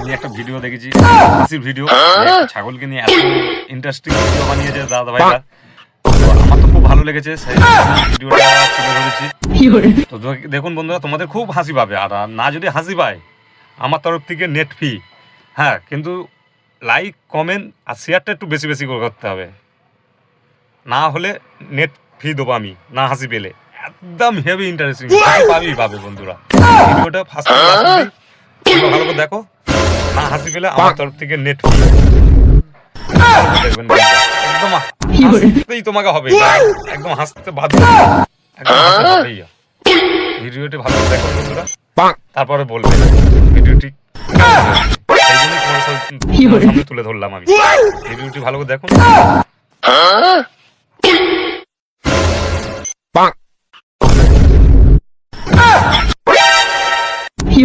আমি একটা ভিডিও দেখেছি, হাসির ভিডিও, ছাগলকে নিয়ে এত ইন্টারেস্টিং ভিডিও বানিয়েছে দাদা ভাইটা। তো আমার তো খুব ভালো লেগেছে, সেই ভিডিওটা তুলে ধরেছি। তো দেখুন বন্ধুরা, তোমাদের খুব হাসি পাবে। আর না যদি হাসি পায়, আমার তরফ থেকে নেট ফি, হ্যাঁ, কিন্তু লাইক কমেন্ট আর শেয়ারটা একটু বেশি বেশি করে করতে হবে, না হলে নেট ফি দেবো আমি না হাসি পেলে। একদম হেভি ইন্টারেস্টিং, পাবে বন্ধুরা। ভিডিওটা ফার্স্ট ভালো করে দেখো, না হাসি পেলে আমার তরফ থেকে নেট ফি দেখবেন। একদম হাসতেই তোমাকে হবে, একদম হাসতে বাধ্য, একদম হাসতে হবেই। ভিডিওটি ভালো দেখো বন্ধুরা, তারপরে বলবে ভিডিওটি এই জন্যই তোমার সামনে তুলে ধরলাম আমি। ভিডিওটি ভালো করে দেখুন। কি